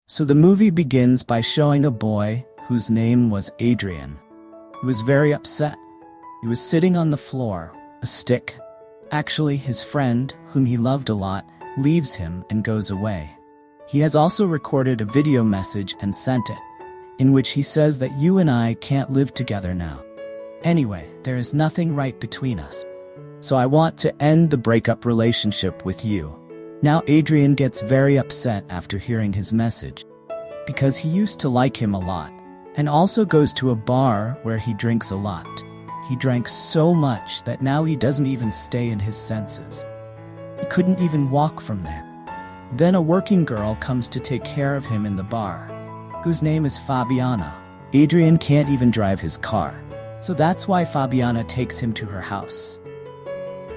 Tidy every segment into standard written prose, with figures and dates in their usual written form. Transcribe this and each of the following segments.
So the movie begins by showing a boy whose name was Adrian. He was very upset. He was sitting on the floor, a stick. Actually, his friend, whom he loved a lot, leaves him and goes away. He has also recorded a video message and sent it, in which he says that you and I can't live together now. Anyway, there is nothing right between us. So I want to end the breakup relationship with you. Now Adrian gets very upset after hearing his message, because he used to like him a lot, and also goes to a bar where he drinks a lot. He drank so much that now he doesn't even stay in his senses. He couldn't even walk from there. Then a working girl comes to take care of him in the bar, whose name is Fabiana. Adrian can't even drive his car, so that's why Fabiana takes him to her house.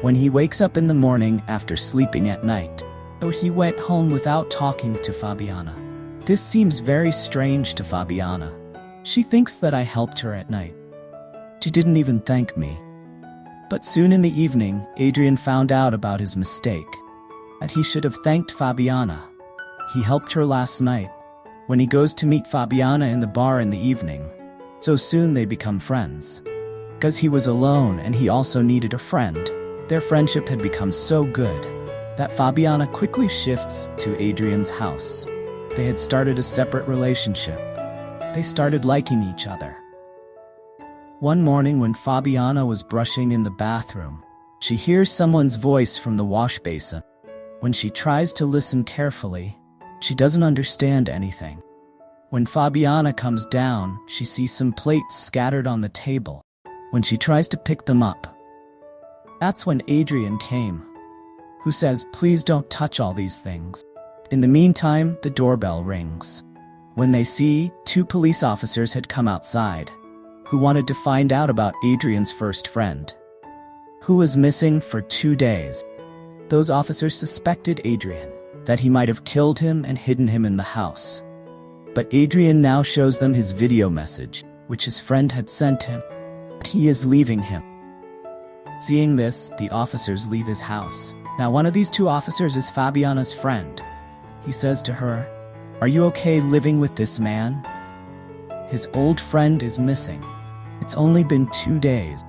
When he wakes up in the morning after sleeping at night, though he went home without talking to Fabiana. This seems very strange to Fabiana. She thinks that I helped her at night. She didn't even thank me. But soon in the evening, Adrian found out about his mistake, that he should have thanked Fabiana. He helped her last night, when he goes to meet Fabiana in the bar in the evening. So soon they become friends. Because he was alone and he also needed a friend, their friendship had become so good that Fabiana quickly shifts to Adrian's house. They had started a separate relationship. They started liking each other. One morning when Fabiana was brushing in the bathroom, she hears someone's voice from the wash basin. When she tries to listen carefully, she doesn't understand anything. When Fabiana comes down, she sees some plates scattered on the table. When she tries to pick them up, that's when Adrian came, who says, "Please don't touch all these things." In the meantime, the doorbell rings. When they see, 2 police officers had come outside, who wanted to find out about Adrian's first friend, who was missing for 2 days. Those officers suspected Adrian, that he might have killed him and hidden him in the house. But Adrian now shows them his video message, which his friend had sent him. He is leaving him. Seeing this, the officers leave his house. Now one of these 2 officers is Fabiana's friend. He says to her, "Are you okay living with this man? His old friend is missing. It's only been 2 days,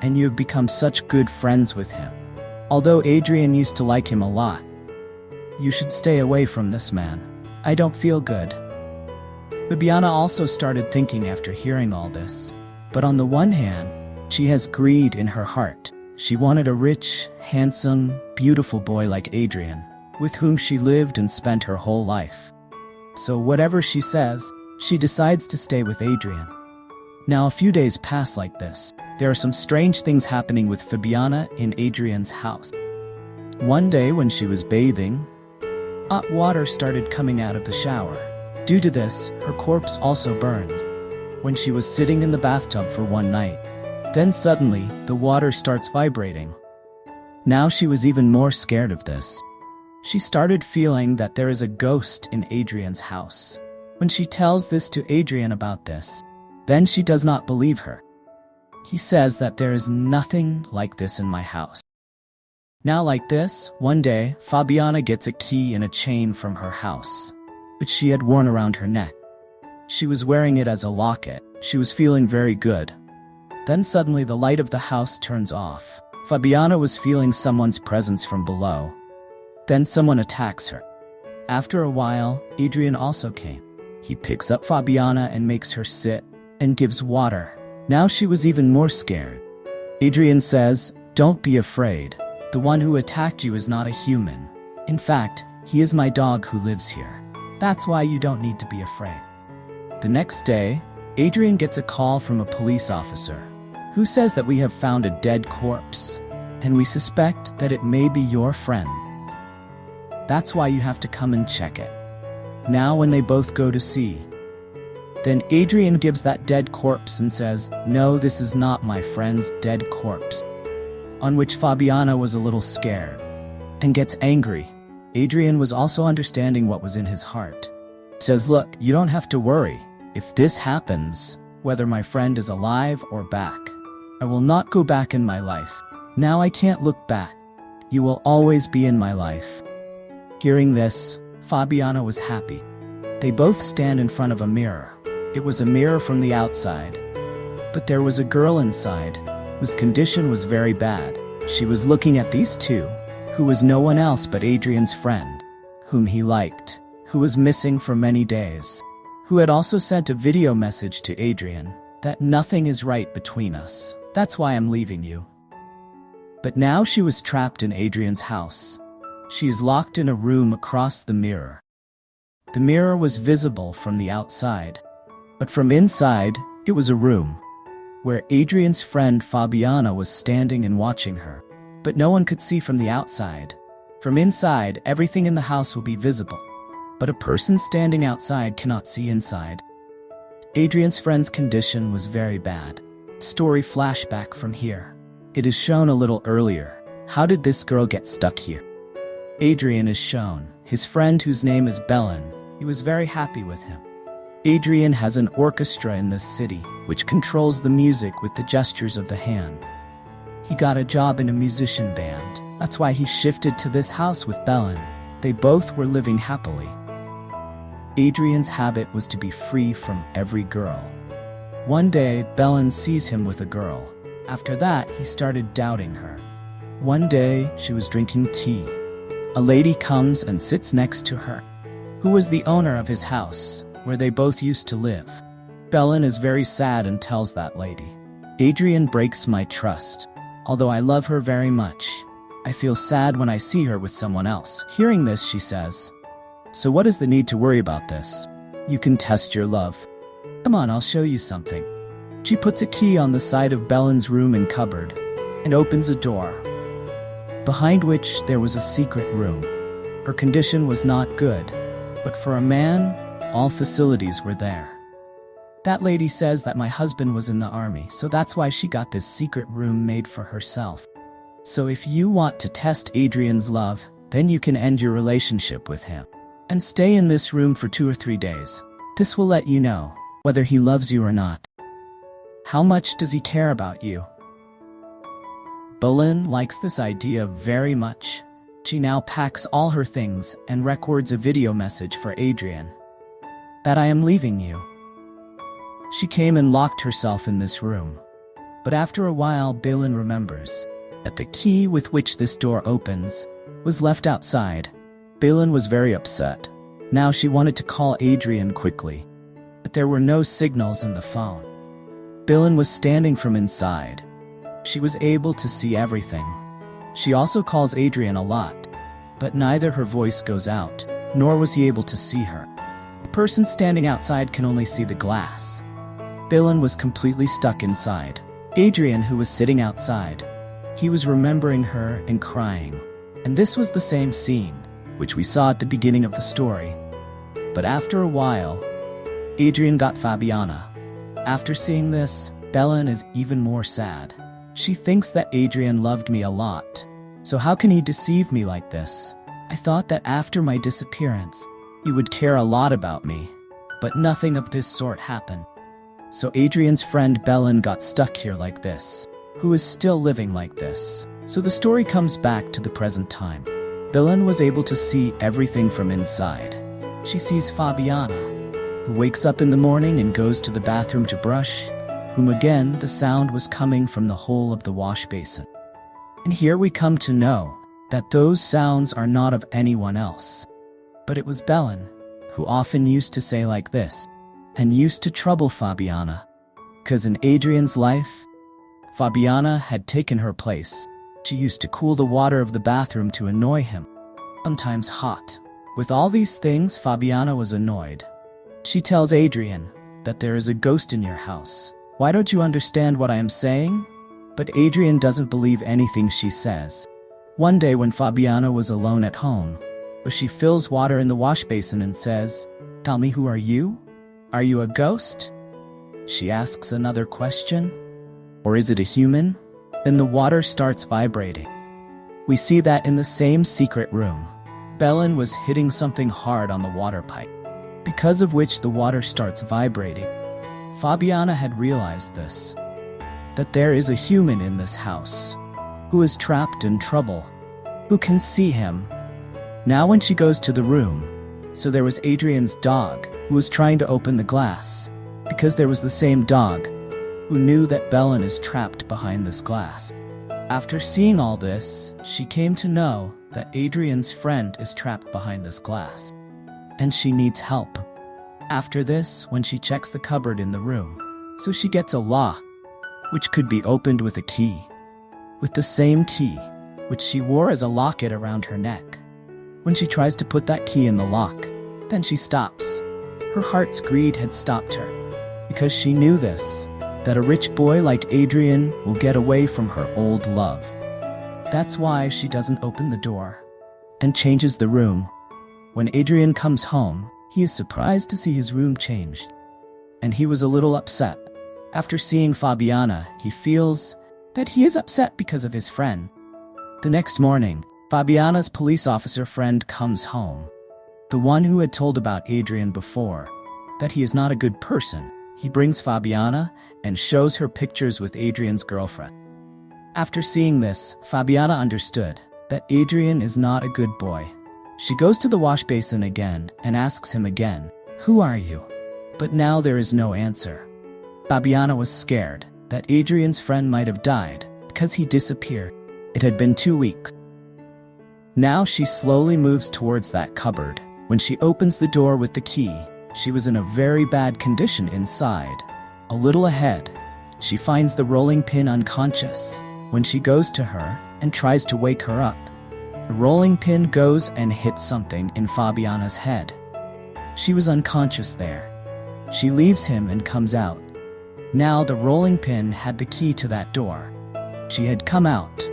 and you have become such good friends with him. Although Adrian used to like him a lot, you should stay away from this man. I don't feel good." Fabiana also started thinking after hearing all this. But on the one hand, she has greed in her heart. She wanted a rich, handsome, beautiful boy like Adrian, with whom she lived and spent her whole life. So whatever she says, she decides to stay with Adrian. Now a few days pass like this. There are some strange things happening with Fabiana in Adrian's house. One day when she was bathing, hot water started coming out of the shower. Due to this, her corpse also burns. When she was sitting in the bathtub for one night, then suddenly, the water starts vibrating. Now she was even more scared of this. She started feeling that there is a ghost in Adrian's house. When she tells this to Adrian about this, then she does not believe her. He says that there is nothing like this in my house. Now like this, one day, Fabiana gets a key and a chain from her house, which she had worn around her neck. She was wearing it as a locket. She was feeling very good. Then suddenly the light of the house turns off. Fabiana was feeling someone's presence from below. Then someone attacks her. After a while, Adrian also came. He picks up Fabiana and makes her sit and gives water. Now she was even more scared. Adrian says, "Don't be afraid. The one who attacked you is not a human. In fact, he is my dog who lives here. That's why you don't need to be afraid." The next day, Adrian gets a call from a police officer, who says that we have found a dead corpse, and we suspect that it may be your friend. That's why you have to come and check it. Now when they both go to see, then Adrian gives that dead corpse and says, "No, this is not my friend's dead corpse." On which Fabiana was a little scared and gets angry. Adrian was also understanding what was in his heart. Says, "Look, you don't have to worry. If this happens, whether my friend is alive or back, I will not go back in my life. Now I can't look back. You will always be in my life." Hearing this, Fabiana was happy. They both stand in front of a mirror. It was a mirror from the outside. But there was a girl inside, whose condition was very bad. She was looking at these two, who was no one else but Adrian's friend, whom he liked, who was missing for many days, who had also sent a video message to Adrian that nothing is right between us. That's why I'm leaving you. But now she was trapped in Adrian's house. She is locked in a room across the mirror. The mirror was visible from the outside, but from inside, it was a room where Adrian's friend Fabiana was standing and watching her. But no one could see from the outside. From inside, everything in the house will be visible, but a person standing outside cannot see inside. Adrian's friend's condition was very bad. Story flashback from here. It is shown a little earlier. How did this girl get stuck here? Adrian is shown. His friend, whose name is Belen, he was very happy with him. Adrian has an orchestra in this city, which controls the music with the gestures of the hand. He got a job in a musician band. That's why he shifted to this house with Belen. They both were living happily. Adrian's habit was to be free from every girl. One day, Belen sees him with a girl. After that, he started doubting her. One day, she was drinking tea. A lady comes and sits next to her, who was the owner of his house, where they both used to live. Belen is very sad and tells that lady, "Adrian breaks my trust. Although I love her very much, I feel sad when I see her with someone else." Hearing this, she says, "So what is the need to worry about this? You can test your love. Come on, I'll show you something." She puts a key on the side of Belen's room and cupboard and opens a door, behind which there was a secret room. Her condition was not good, but for a man, all facilities were there. That lady says that my husband was in the army, so that's why she got this secret room made for herself. So if you want to test Adrian's love, then you can end your relationship with him and stay in this room for 2 or 3 days. This will let you know whether he loves you or not. How much does he care about you? Belen likes this idea very much. She now packs all her things and records a video message for Adrian that I am leaving you. She came and locked herself in this room. But after a while, Belen remembers that the key with which this door opens was left outside. Belen was very upset. Now she wanted to call Adrian quickly, but there were no signals in the phone. Belen was standing from inside. She was able to see everything. She also calls Adrian a lot, but neither her voice goes out, nor was he able to see her. The person standing outside can only see the glass. Belen was completely stuck inside. Adrian, who was sitting outside, he was remembering her and crying. And this was the same scene, which we saw at the beginning of the story. But after a while, Adrian got Fabiana. After seeing this, Belen is even more sad. She thinks that Adrian loved me a lot. So how can he deceive me like this? I thought that after my disappearance, he would care a lot about me. But nothing of this sort happened. So Adrian's friend Belen got stuck here like this, who is still living like this. So the story comes back to the present time. Belen was able to see everything from inside. She sees Fabiana, who wakes up in the morning and goes to the bathroom to brush, whom again the sound was coming from the hole of the wash basin. And here we come to know that those sounds are not of anyone else. But it was Belen, who often used to say like this, and used to trouble Fabiana, because in Adrian's life, Fabiana had taken her place. She used to cool the water of the bathroom to annoy him, sometimes hot. With all these things, Fabiana was annoyed. She tells Adrian that there is a ghost in your house. Why don't you understand what I am saying? But Adrian doesn't believe anything she says. One day when Fabiana was alone at home, she fills water in the wash basin and says, "Tell me, who are you? Are you a ghost?" She asks another question. Or is it a human? Then the water starts vibrating. We see that in the same secret room, Belen was hitting something hard on the water pipe, because of which the water starts vibrating. Fabiana had realized this, that there is a human in this house, who is trapped in trouble, who can see him. Now when she goes to the room, So there was Adrian's dog, who was trying to open the glass, because there was the same dog, who knew that Belen is trapped behind this glass. After seeing all this, she came to know that Adrian's friend is trapped behind this glass, and she needs help. After this, when she checks the cupboard in the room, so she gets a lock, which could be opened with a key, with the same key, which she wore as a locket around her neck. When she tries to put that key in the lock, then she stops. Her heart's greed had stopped her, because she knew this, that a rich boy like Adrian will get away from her old love. That's why she doesn't open the door, and changes the room. When Adrian comes home, he is surprised to see his room changed, and he was a little upset. After seeing Fabiana, he feels that he is upset because of his friend. The next morning, Fabiana's police officer friend comes home. The one who had told about Adrian before, that he is not a good person. He brings Fabiana and shows her pictures with Adrian's girlfriend. After seeing this, Fabiana understood that Adrian is not a good boy. She goes to the wash basin again and asks him again, "Who are you?" But now there is no answer. Fabiana was scared that Adrian's friend might have died because he disappeared. It had been 2 weeks. Now she slowly moves towards that cupboard. When she opens the door with the key, she was in a very bad condition inside. A little ahead, she finds the rolling pin unconscious. When she goes to her and tries to wake her up, the rolling pin goes and hits something in Fabiana's head. She was unconscious there. She leaves him and comes out. Now the rolling pin had the key to that door. She had come out,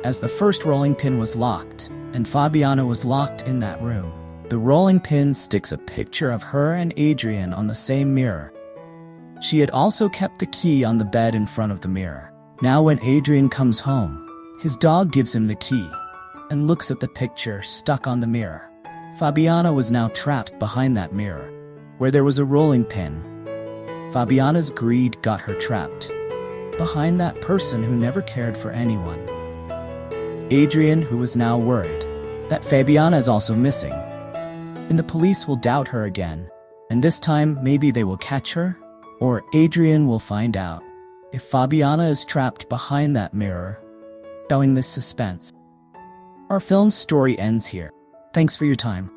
as the first rolling pin was locked, and Fabiana was locked in that room. The rolling pin sticks a picture of her and Adrian on the same mirror. She had also kept the key on the bed in front of the mirror. Now when Adrian comes home, his dog gives him the key and looks at the picture stuck on the mirror. Fabiana was now trapped behind that mirror, where there was a rolling pin. Fabiana's greed got her trapped behind that person who never cared for anyone. Adrian, who was now worried that Fabiana is also missing, and the police will doubt her again, and this time maybe they will catch her, or Adrian will find out if Fabiana is trapped behind that mirror. Showing this suspense. Our film's story ends here. Thanks for your time.